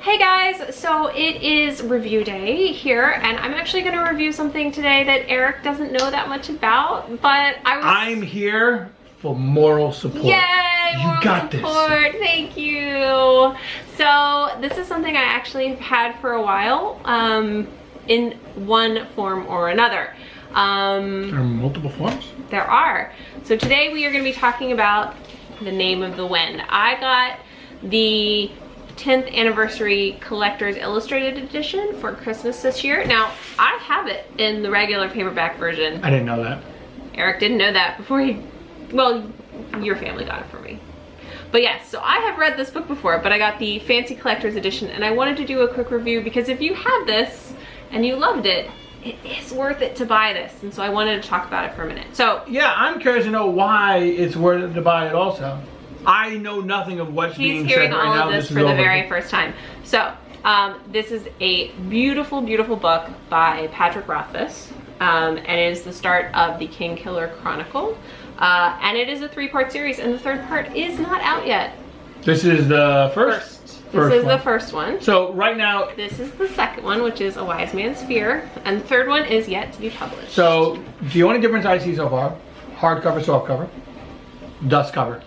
Hey guys, so it is review day here, and I'm actually going to review something today that Eric doesn't know that much about, but I'm here for moral support. Yay! You got support. Thank you. So this is something I actually have had for a while, in one form or another. There are multiple forms? There are. So today we are going to be talking about The Name of the Wind. I got the 10th anniversary collector's illustrated edition for Christmas this year. Now, I have it in the regular paperback version. I didn't know that. Eric didn't know that before well, your family got it for me. But yes, so I have read this book before, but I got the fancy collector's edition, and I wanted to do a quick review because if you have this and you loved it, it is worth it to buy this. And so I wanted to talk about it for a minute. So yeah, I'm curious to know why it's worth it to buy it also. I know nothing of what's being said right now. He's hearing all of this for the very first time. So, this is a beautiful, beautiful book by Patrick Rothfuss, and it is the start of the King Killer Chronicle, and it is a 3-part series, and the 3rd part is not out yet. This is the first? This is the first one. So right now, this is the 2nd one, which is A Wise Man's Fear, and the 3rd one is yet to be published. So the only difference I see so far, hardcover, softcover, dust cover.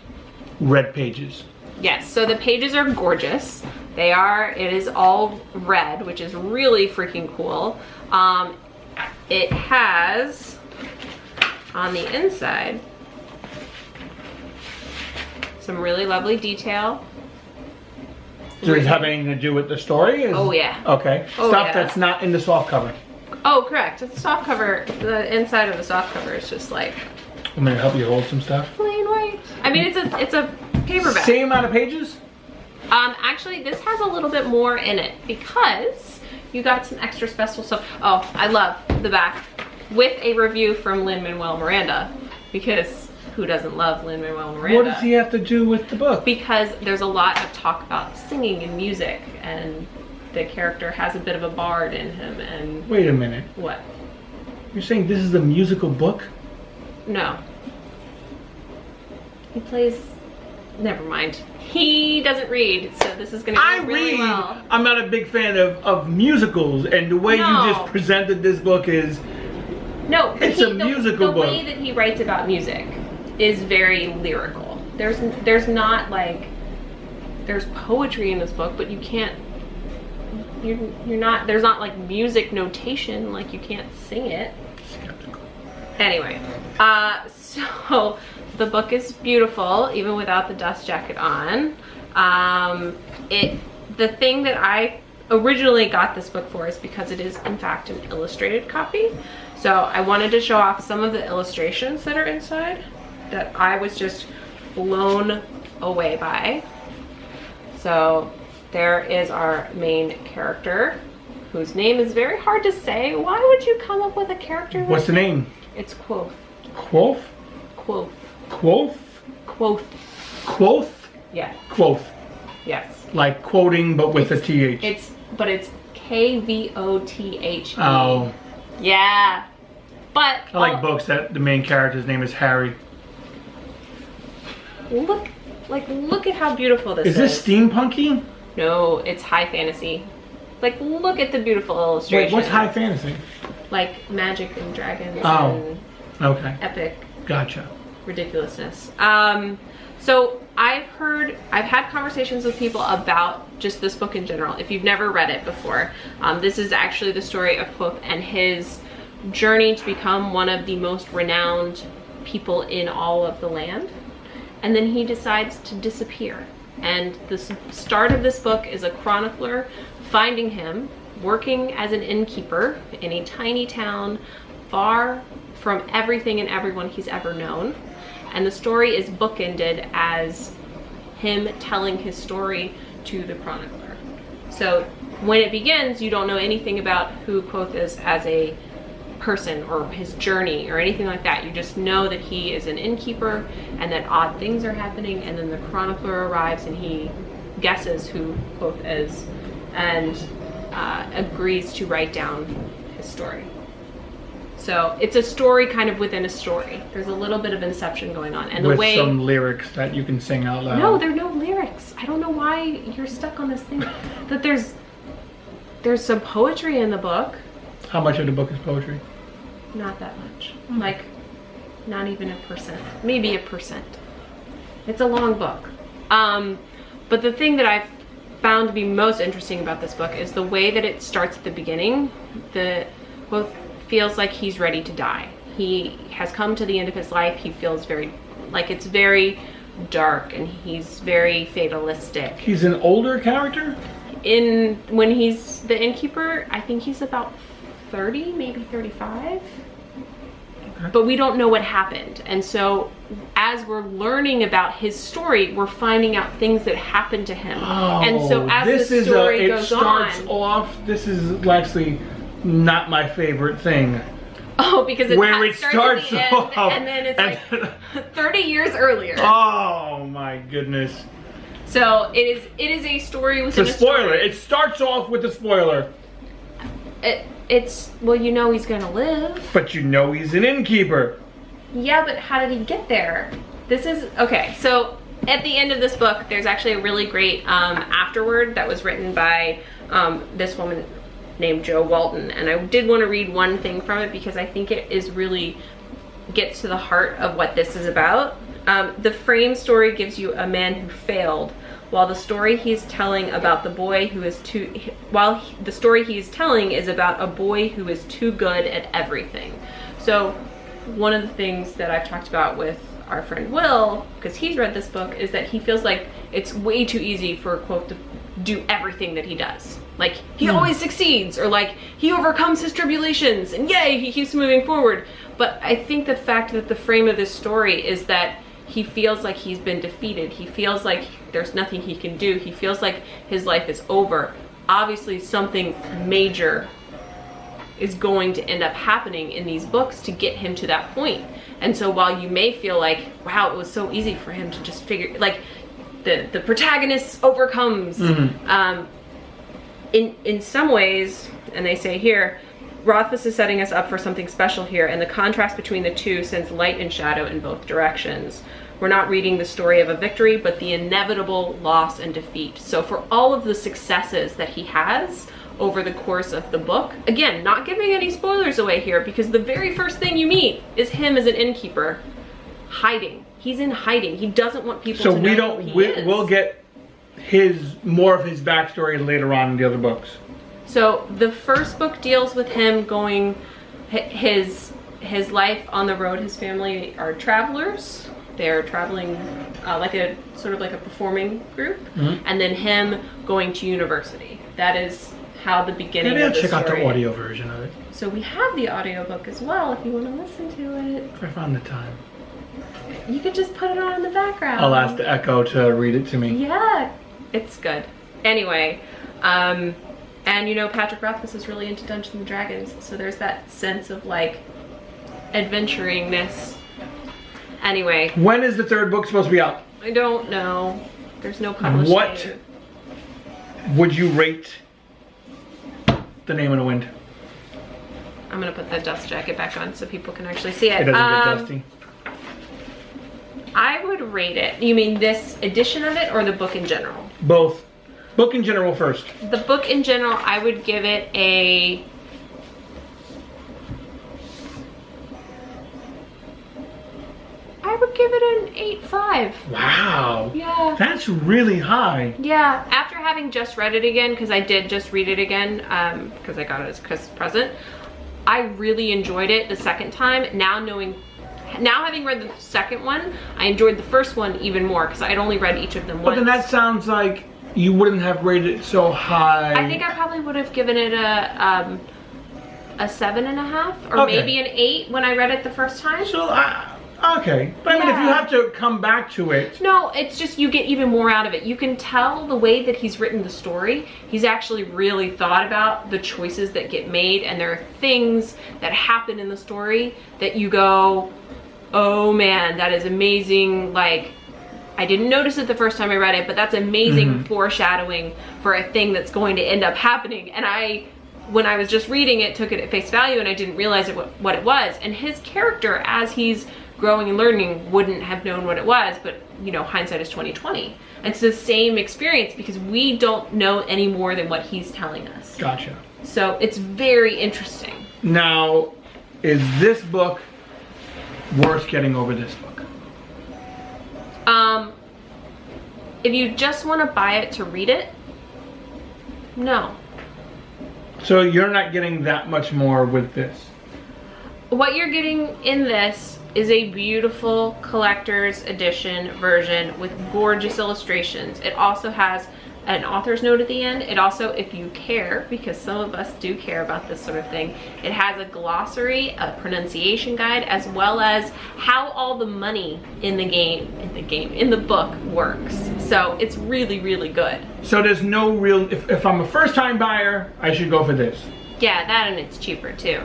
Red pages. Yes, so the pages are gorgeous. It is all red, which is really freaking cool. It has, on the inside, some really lovely detail. Does it have anything to do with the story? Oh yeah. Okay. Oh, Stuff yeah. that's not in the soft cover. Oh, correct. The soft cover, the inside of the soft cover is just like I'm gonna help you hold some stuff. plain white. I mean, it's a paperback. Same amount of pages? Actually, this has a little bit more in it because you got some extra special stuff. Oh, I love the back with a review from Lin-Manuel Miranda, because who doesn't love Lin-Manuel Miranda? What does he have to do with the book? Because there's a lot of talk about singing and music, and the character has a bit of a bard in him. And wait a minute. What? You're saying this is a musical book? No. He plays... Never mind. He doesn't read, so this is going to go really well. I'm not a big fan of musicals, and the way you just presented this book is... No, it's a musical book. The way that he writes about music is very lyrical. There's not like... There's poetry in this book, but you can't... You're not... There's not like music notation, like you can't sing it. Skeptical. Anyway, so the book is beautiful, even without the dust jacket on. The thing that I originally got this book for is because it is in fact an illustrated copy. So I wanted to show off some of the illustrations that are inside that I was just blown away by. So there is our main character, whose name is very hard to say. Why would you come up with a character? What's the name? It's Quoth. Quoth? Quoth. Quoth? Quoth. Quoth? Yeah. Quoth. Yes. Like quoting, but with a TH. But it's Kvothe. Oh. Yeah. But I like books that the main character's name is Harry. Look at how beautiful this is. Is this steampunky? No, it's high fantasy. Like, look at the beautiful illustrations. Wait, what's high fantasy? Like magic and dragons and okay. Epic. Gotcha. Ridiculousness. So I've had conversations with people about just this book in general. If you've never read it before, this is actually the story of Quoth and his journey to become one of the most renowned people in all of the land. And then he decides to disappear. And the start of this book is a chronicler finding him working as an innkeeper in a tiny town far from everything and everyone he's ever known. And the story is bookended as him telling his story to the chronicler. So when it begins, you don't know anything about who Quoth is as a person or his journey or anything like that. You just know that he is an innkeeper and that odd things are happening, and then the chronicler arrives and he guesses who Quoth is and agrees to write down his story. So it's a story kind of within a story. There's a little bit of inception going on. And the with way... some lyrics that you can sing out loud. No, there are no lyrics. I don't know why you're stuck on this thing that there's some poetry in the book. How much of the book is poetry? Not that much. Like, not even 1%. Maybe 1%. It's a long book. But the thing that I've found to be most interesting about this book is the way that it starts at the beginning. The both feels like he's ready to die. He has come to the end of his life. He feels very, like it's very dark, and he's very fatalistic. He's an older character? When he's the innkeeper, I think he's about 30, maybe 35. Okay. But we don't know what happened. And so as we're learning about his story, we're finding out things that happened to him. Oh, and so as the story goes on, this is actually not my favorite thing. Oh, because it starts at the off, end, and then it's like 30 years earlier. Oh my goodness. So it is a story within a spoiler. story. It starts off with a spoiler. It's, well, you know he's gonna live. But you know he's an innkeeper. Yeah, but how did he get there? This is, okay, so at the end of this book, there's actually a really great afterword that was written by this woman named Jo Walton, and I did want to read one thing from it because I think it is really gets to the heart of what this is about. The frame story gives you a man who failed, while the story he's telling about the boy who is the story he's telling is about a boy who is too good at everything. So one of the things that I've talked about with our friend Will, because he's read this book, is that he feels like it's way too easy for a quote to do everything that he does. Like, he always succeeds, or like, he overcomes his tribulations, and yay, he keeps moving forward. But I think the fact that the frame of this story is that he feels like he's been defeated. He feels like there's nothing he can do. He feels like his life is over. Obviously, something major is going to end up happening in these books to get him to that point. And so while you may feel like, wow, it was so easy for him to just figure, like, the protagonist overcomes, in some ways, and they say here, Rothfuss is setting us up for something special here, and the contrast between the two sends light and shadow in both directions. We're not reading the story of a victory, but the inevitable loss and defeat. So for all of the successes that he has over the course of the book, again, not giving any spoilers away here, because the very first thing you meet is him as an innkeeper, hiding. He's in hiding. He doesn't want people to know who he is. We'll get more of his backstory later on in the other books. So the first book deals with him going, his life on the road. His family are travelers. They're traveling like a sort of like a performing group, and then him going to university. That is how the beginning of the story. Maybe I'll check out the audio version of it. So we have the audiobook as well if you want to listen to it. If I find the time. You could just put it on in the background. I'll ask the Echo to read it to me. Yeah, it's good. Anyway, and you know, Patrick Rothfuss is really into Dungeons and Dragons, so there's that sense of like adventuringness. Anyway. When is the third book supposed to be out? I don't know. There's no publishing. What would you rate The Name in the Wind? I'm gonna put the dust jacket back on so people can actually see it. It doesn't get dusty. I would rate it. You mean this edition of it or the book in general? Both. Book in general first. The book in general, I would give it a... I would give it an 8.5. Wow. Yeah. That's really high. Yeah. After having just read it again, because I did just read it again, because I got it as a Christmas present, I really enjoyed it the second time. Now having read the second one, I enjoyed the first one even more because I'd only read each of them once. But then that sounds like you wouldn't have rated it so high. I think I probably would have given it a 7.5 or maybe an 8 when I read it the first time. So, okay. But I mean, if you have to come back to it. No, it's just you get even more out of it. You can tell the way that he's written the story. He's actually really thought about the choices that get made, and there are things that happen in the story that you go, oh man, that is amazing. Like, I didn't notice it the first time I read it, but that's amazing foreshadowing for a thing that's going to end up happening. And when I was just reading it, took it at face value, and I didn't realize what it was. And his character, as he's growing and learning, wouldn't have known what it was, but you know, hindsight is 2020. It's the same experience because we don't know any more than what he's telling us. Gotcha. So it's very interesting. Now, is this book worth getting over this book? If you just want to buy it to read it, no. So you're not getting that much more with this? What you're getting in this is a beautiful collector's edition version with gorgeous illustrations. It also has an author's note at the end. It also, if you care, because some of us do care about this sort of thing, it has a glossary, a pronunciation guide, as well as how all the money in the book works. So it's really, really good. So there's no real, if I'm a first-time buyer, I should go for this. Yeah, that, and it's cheaper too.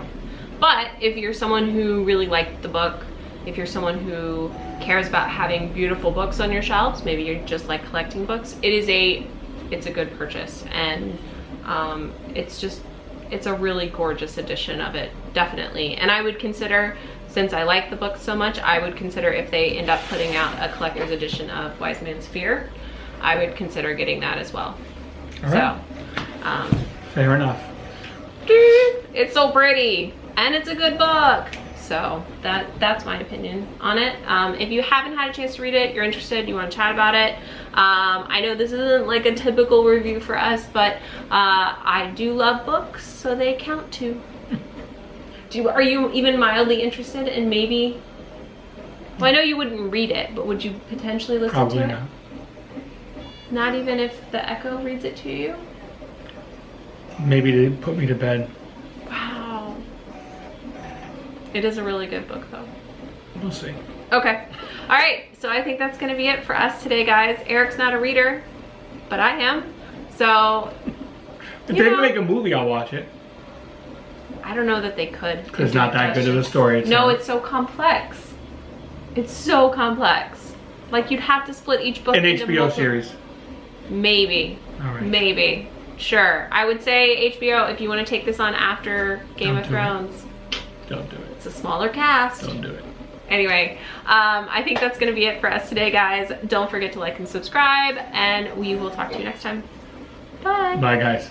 But if you're someone who really liked the book, if you're someone who cares about having beautiful books on your shelves, maybe you just like collecting books, it's a good purchase. And it's a really gorgeous edition of it, definitely. And I would consider, since I like the book so much, I would consider if they end up putting out a collector's edition of Wise Man's Fear, I would consider getting that as well. All right. So, fair enough. it's so pretty and it's a good book. So that's my opinion on it. If you haven't had a chance to read it, you're interested, you want to chat about it, I know this isn't like a typical review for us, but I do love books, so they count too. Are you even mildly interested in maybe, well, I know you wouldn't read it, but would you potentially listen Probably to it? not. Not even if the Echo reads it to you? Maybe to put me to bed. Wow. It is a really good book though. We'll see. Okay. All right. So I think that's going to be it for us today, guys. Eric's not a reader, but I am. So, if they make a movie, I'll watch it. I don't know that they could. Because it's not that good of a story. No, it's so complex. It's so complex. Like, you'd have to split each book An into HBO multiple. series. Maybe. All right. Maybe. Sure. I would say HBO, if you want to take this on after Game of Thrones. Don't do it. It's a smaller cast. Don't do it. Anyway, I think that's going to be it for us today, guys. Don't forget to like and subscribe, and we will talk to you next time. Bye. Bye, guys.